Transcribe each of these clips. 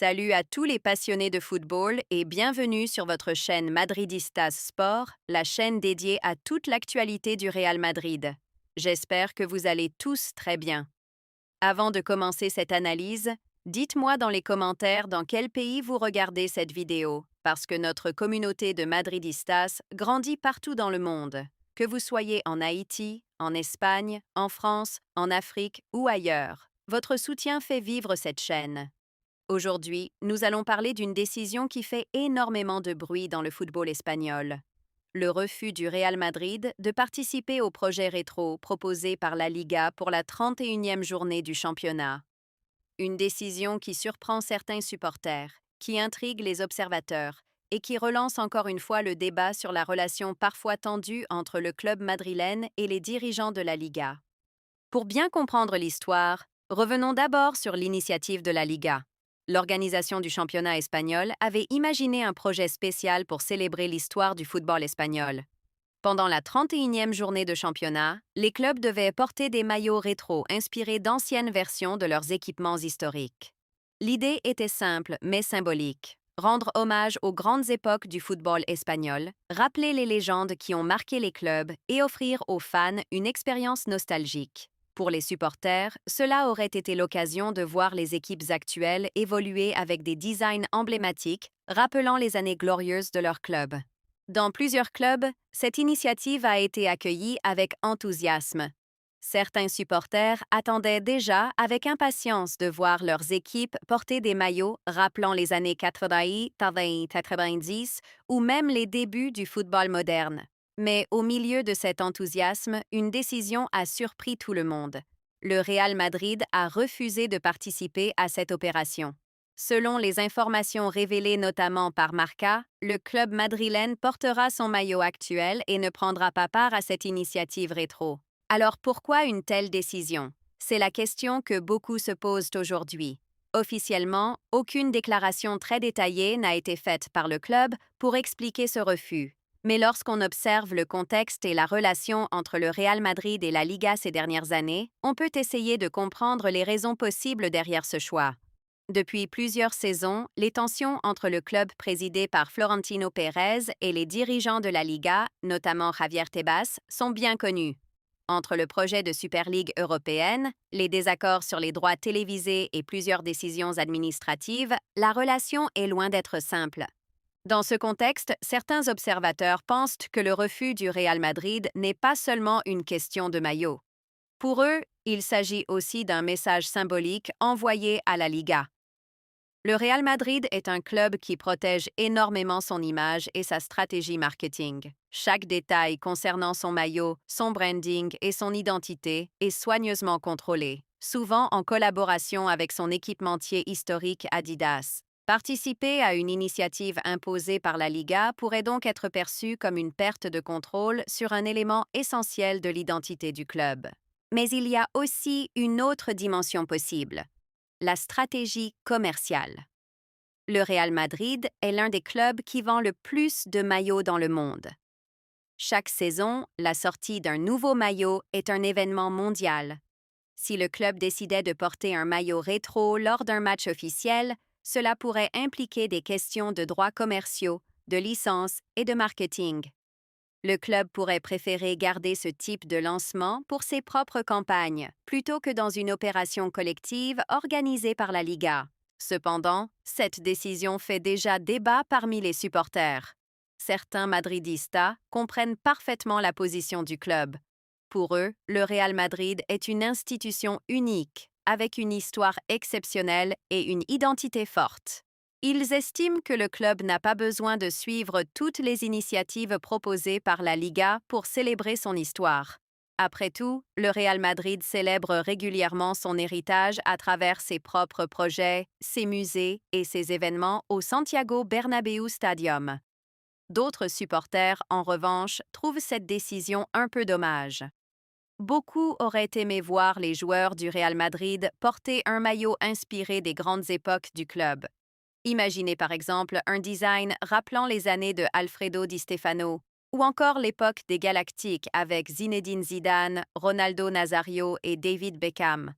Salut à tous les passionnés de football et bienvenue sur votre chaîne Madridistas Sport, la chaîne dédiée à toute l'actualité du Real Madrid. J'espère que vous allez tous très bien. Avant de commencer cette analyse, dites-moi dans les commentaires dans quel pays vous regardez cette vidéo, parce que notre communauté de Madridistas grandit partout dans le monde. Que vous soyez en Haïti, en Espagne, en France, en Afrique ou ailleurs, votre soutien fait vivre cette chaîne. Aujourd'hui, nous allons parler d'une décision qui fait énormément de bruit dans le football espagnol. Le refus du Real Madrid de participer au projet rétro proposé par la Liga pour la 31e journée du championnat. Une décision qui surprend certains supporters, qui intrigue les observateurs et qui relance encore une fois le débat sur la relation parfois tendue entre le club madrilène et les dirigeants de la Liga. Pour bien comprendre l'histoire, revenons d'abord sur l'initiative de la Liga. L'organisation du championnat espagnol avait imaginé un projet spécial pour célébrer l'histoire du football espagnol. Pendant la 31e journée de championnat, les clubs devaient porter des maillots rétro inspirés d'anciennes versions de leurs équipements historiques. L'idée était simple mais symbolique. Rendre hommage aux grandes époques du football espagnol, rappeler les légendes qui ont marqué les clubs et offrir aux fans une expérience nostalgique. Pour les supporters, cela aurait été l'occasion de voir les équipes actuelles évoluer avec des designs emblématiques, rappelant les années glorieuses de leur club. Dans plusieurs clubs, cette initiative a été accueillie avec enthousiasme. Certains supporters attendaient déjà avec impatience de voir leurs équipes porter des maillots rappelant les années 80, 90 ou même les débuts du football moderne. Mais au milieu de cet enthousiasme, une décision a surpris tout le monde. Le Real Madrid a refusé de participer à cette opération. Selon les informations révélées notamment par Marca, le club madrilène portera son maillot actuel et ne prendra pas part à cette initiative rétro. Alors pourquoi une telle décision? C'est la question que beaucoup se posent aujourd'hui. Officiellement, aucune déclaration très détaillée n'a été faite par le club pour expliquer ce refus. Mais lorsqu'on observe le contexte et la relation entre le Real Madrid et la Liga ces dernières années, on peut essayer de comprendre les raisons possibles derrière ce choix. Depuis plusieurs saisons, les tensions entre le club présidé par Florentino Pérez et les dirigeants de la Liga, notamment Javier Tebas, sont bien connues. Entre le projet de Super Ligue européenne, les désaccords sur les droits télévisés et plusieurs décisions administratives, la relation est loin d'être simple. Dans ce contexte, certains observateurs pensent que le refus du Real Madrid n'est pas seulement une question de maillot. Pour eux, il s'agit aussi d'un message symbolique envoyé à la Liga. Le Real Madrid est un club qui protège énormément son image et sa stratégie marketing. Chaque détail concernant son maillot, son branding et son identité est soigneusement contrôlé, souvent en collaboration avec son équipementier historique Adidas. Participer à une initiative imposée par la Liga pourrait donc être perçu comme une perte de contrôle sur un élément essentiel de l'identité du club. Mais il y a aussi une autre dimension possible: la stratégie commerciale. Le Real Madrid est l'un des clubs qui vend le plus de maillots dans le monde. Chaque saison, la sortie d'un nouveau maillot est un événement mondial. Si le club décidait de porter un maillot rétro lors d'un match officiel, cela pourrait impliquer des questions de droits commerciaux, de licences et de marketing. Le club pourrait préférer garder ce type de lancement pour ses propres campagnes, plutôt que dans une opération collective organisée par la Liga. Cependant, cette décision fait déjà débat parmi les supporters. Certains madridistas comprennent parfaitement la position du club. Pour eux, le Real Madrid est une institution unique, avec une histoire exceptionnelle et une identité forte. Ils estiment que le club n'a pas besoin de suivre toutes les initiatives proposées par la Liga pour célébrer son histoire. Après tout, le Real Madrid célèbre régulièrement son héritage à travers ses propres projets, ses musées et ses événements au Santiago Bernabéu Stadium. D'autres supporters, en revanche, trouvent cette décision un peu dommage. Beaucoup auraient aimé voir les joueurs du Real Madrid porter un maillot inspiré des grandes époques du club. Imaginez par exemple un design rappelant les années de Alfredo Di Stefano, ou encore l'époque des Galactiques avec Zinedine Zidane, Ronaldo Nazario et David Beckham.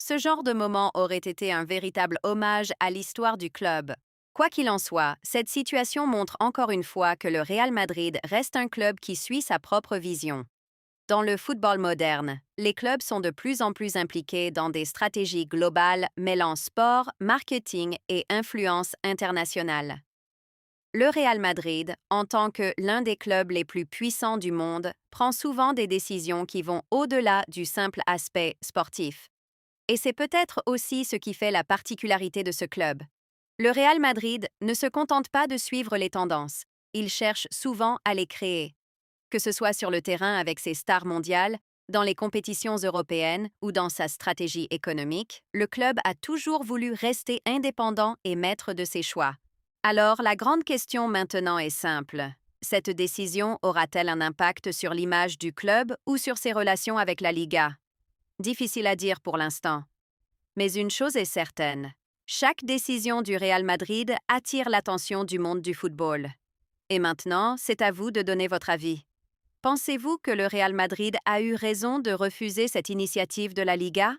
Ce genre de moment aurait été un véritable hommage à l'histoire du club. Quoi qu'il en soit, cette situation montre encore une fois que le Real Madrid reste un club qui suit sa propre vision. Dans le football moderne, les clubs sont de plus en plus impliqués dans des stratégies globales mêlant sport, marketing et influence internationale. Le Real Madrid, en tant que l'un des clubs les plus puissants du monde, prend souvent des décisions qui vont au-delà du simple aspect sportif. Et c'est peut-être aussi ce qui fait la particularité de ce club. Le Real Madrid ne se contente pas de suivre les tendances, il cherche souvent à les créer. Que ce soit sur le terrain avec ses stars mondiales, dans les compétitions européennes ou dans sa stratégie économique, le club a toujours voulu rester indépendant et maître de ses choix. Alors, la grande question maintenant est simple. Cette décision aura-t-elle un impact sur l'image du club ou sur ses relations avec la Liga? Difficile à dire pour l'instant. Mais une chose est certaine. Chaque décision du Real Madrid attire l'attention du monde du football. Et maintenant, c'est à vous de donner votre avis. Pensez-vous que le Real Madrid a eu raison de refuser cette initiative de la Liga?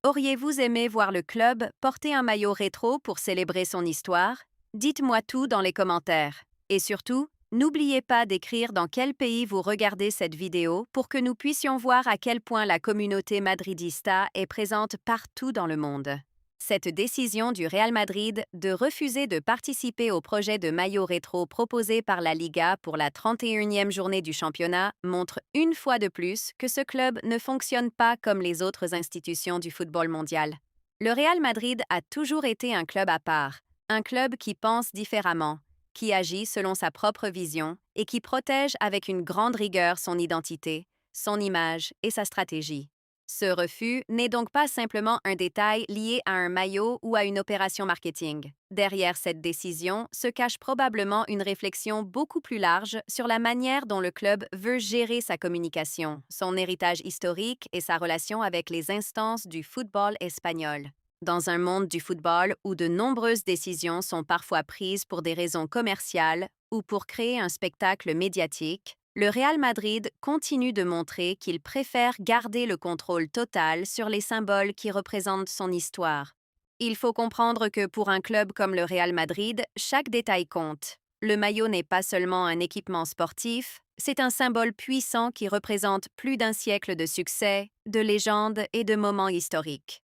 Auriez-vous aimé voir le club porter un maillot rétro pour célébrer son histoire? Dites-moi tout dans les commentaires. Et surtout, n'oubliez pas d'écrire dans quel pays vous regardez cette vidéo pour que nous puissions voir à quel point la communauté madridista est présente partout dans le monde. Cette décision du Real Madrid de refuser de participer au projet de maillot rétro proposé par la Liga pour la 31e journée du championnat montre une fois de plus que ce club ne fonctionne pas comme les autres institutions du football mondial. Le Real Madrid a toujours été un club à part, un club qui pense différemment, qui agit selon sa propre vision et qui protège avec une grande rigueur son identité, son image et sa stratégie. Ce refus n'est donc pas simplement un détail lié à un maillot ou à une opération marketing. Derrière cette décision se cache probablement une réflexion beaucoup plus large sur la manière dont le club veut gérer sa communication, son héritage historique et sa relation avec les instances du football espagnol. Dans un monde du football où de nombreuses décisions sont parfois prises pour des raisons commerciales ou pour créer un spectacle médiatique, le Real Madrid continue de montrer qu'il préfère garder le contrôle total sur les symboles qui représentent son histoire. Il faut comprendre que pour un club comme le Real Madrid, chaque détail compte. Le maillot n'est pas seulement un équipement sportif, c'est un symbole puissant qui représente plus d'un siècle de succès, de légendes et de moments historiques.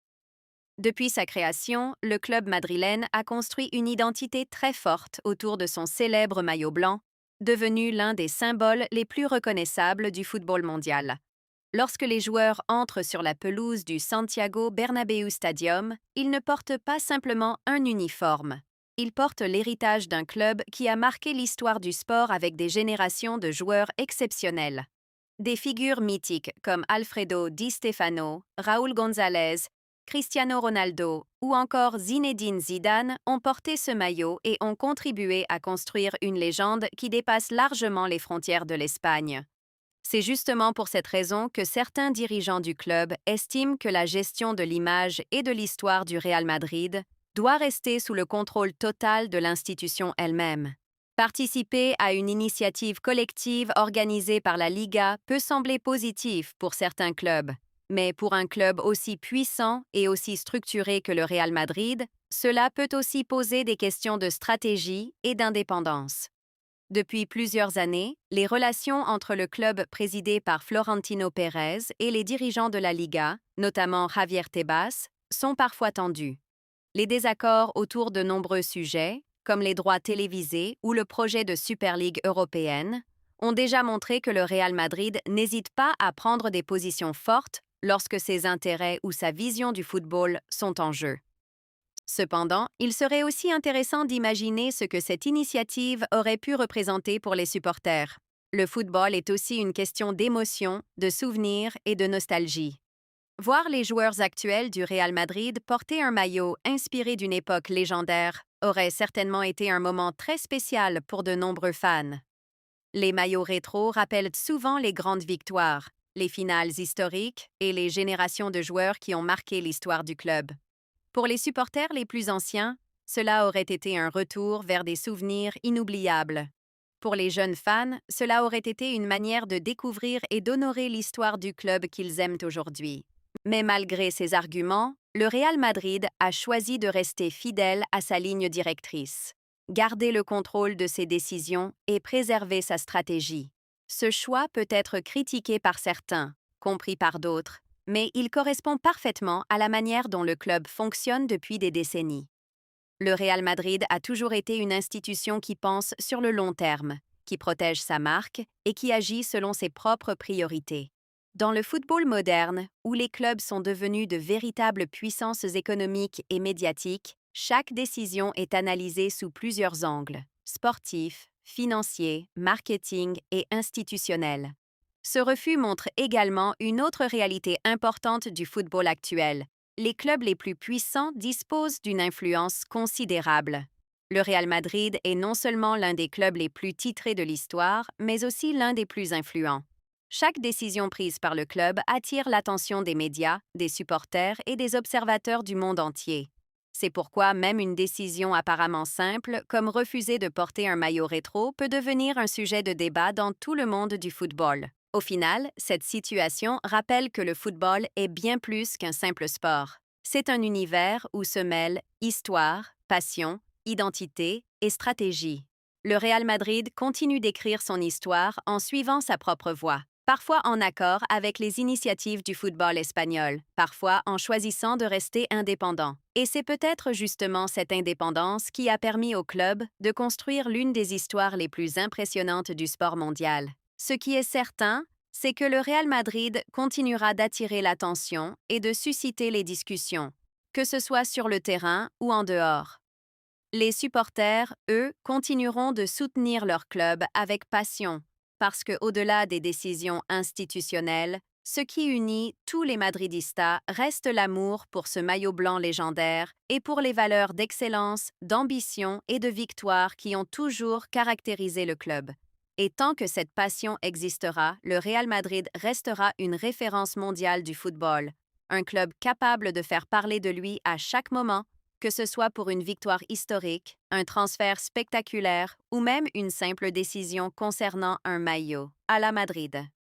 Depuis sa création, le club madrilène a construit une identité très forte autour de son célèbre maillot blanc, devenu l'un des symboles les plus reconnaissables du football mondial. Lorsque les joueurs entrent sur la pelouse du Santiago Bernabéu Stadium, ils ne portent pas simplement un uniforme. Ils portent l'héritage d'un club qui a marqué l'histoire du sport avec des générations de joueurs exceptionnels. Des figures mythiques comme Alfredo Di Stefano, Raúl González, Cristiano Ronaldo ou encore Zinedine Zidane ont porté ce maillot et ont contribué à construire une légende qui dépasse largement les frontières de l'Espagne. C'est justement pour cette raison que certains dirigeants du club estiment que la gestion de l'image et de l'histoire du Real Madrid doit rester sous le contrôle total de l'institution elle-même. Participer à une initiative collective organisée par la Liga peut sembler positif pour certains clubs, mais pour un club aussi puissant et aussi structuré que le Real Madrid, cela peut aussi poser des questions de stratégie et d'indépendance. Depuis plusieurs années, les relations entre le club présidé par Florentino Pérez et les dirigeants de la Liga, notamment Javier Tebas, sont parfois tendues. Les désaccords autour de nombreux sujets, comme les droits télévisés ou le projet de Super Ligue européenne, ont déjà montré que le Real Madrid n'hésite pas à prendre des positions fortes lorsque ses intérêts ou sa vision du football sont en jeu. Cependant, il serait aussi intéressant d'imaginer ce que cette initiative aurait pu représenter pour les supporters. Le football est aussi une question d'émotion, de souvenirs et de nostalgie. Voir les joueurs actuels du Real Madrid porter un maillot inspiré d'une époque légendaire aurait certainement été un moment très spécial pour de nombreux fans. Les maillots rétro rappellent souvent les grandes victoires, les finales historiques et les générations de joueurs qui ont marqué l'histoire du club. Pour les supporters les plus anciens, cela aurait été un retour vers des souvenirs inoubliables. Pour les jeunes fans, cela aurait été une manière de découvrir et d'honorer l'histoire du club qu'ils aiment aujourd'hui. Mais malgré ces arguments, le Real Madrid a choisi de rester fidèle à sa ligne directrice, garder le contrôle de ses décisions et préserver sa stratégie. Ce choix peut être critiqué par certains, compris par d'autres, mais il correspond parfaitement à la manière dont le club fonctionne depuis des décennies. Le Real Madrid a toujours été une institution qui pense sur le long terme, qui protège sa marque et qui agit selon ses propres priorités. Dans le football moderne, où les clubs sont devenus de véritables puissances économiques et médiatiques, chaque décision est analysée sous plusieurs angles: sportif, financier, marketing et institutionnel. Ce refus montre également une autre réalité importante du football actuel: les clubs les plus puissants disposent d'une influence considérable. Le Real Madrid est non seulement l'un des clubs les plus titrés de l'histoire, mais aussi l'un des plus influents. Chaque décision prise par le club attire l'attention des médias, des supporters et des observateurs du monde entier. C'est pourquoi même une décision apparemment simple, comme refuser de porter un maillot rétro, peut devenir un sujet de débat dans tout le monde du football. Au final, cette situation rappelle que le football est bien plus qu'un simple sport. C'est un univers où se mêlent histoire, passion, identité et stratégie. Le Real Madrid continue d'écrire son histoire en suivant sa propre voie, parfois en accord avec les initiatives du football espagnol, parfois en choisissant de rester indépendant. Et c'est peut-être justement cette indépendance qui a permis au club de construire l'une des histoires les plus impressionnantes du sport mondial. Ce qui est certain, c'est que le Real Madrid continuera d'attirer l'attention et de susciter les discussions, que ce soit sur le terrain ou en dehors. Les supporters, eux, continueront de soutenir leur club avec passion, parce que, au-delà des décisions institutionnelles, ce qui unit tous les Madridistas reste l'amour pour ce maillot blanc légendaire et pour les valeurs d'excellence, d'ambition et de victoire qui ont toujours caractérisé le club. Et tant que cette passion existera, le Real Madrid restera une référence mondiale du football, un club capable de faire parler de lui à chaque moment, que ce soit pour une victoire historique, un transfert spectaculaire ou même une simple décision concernant un maillot. À la Madrid.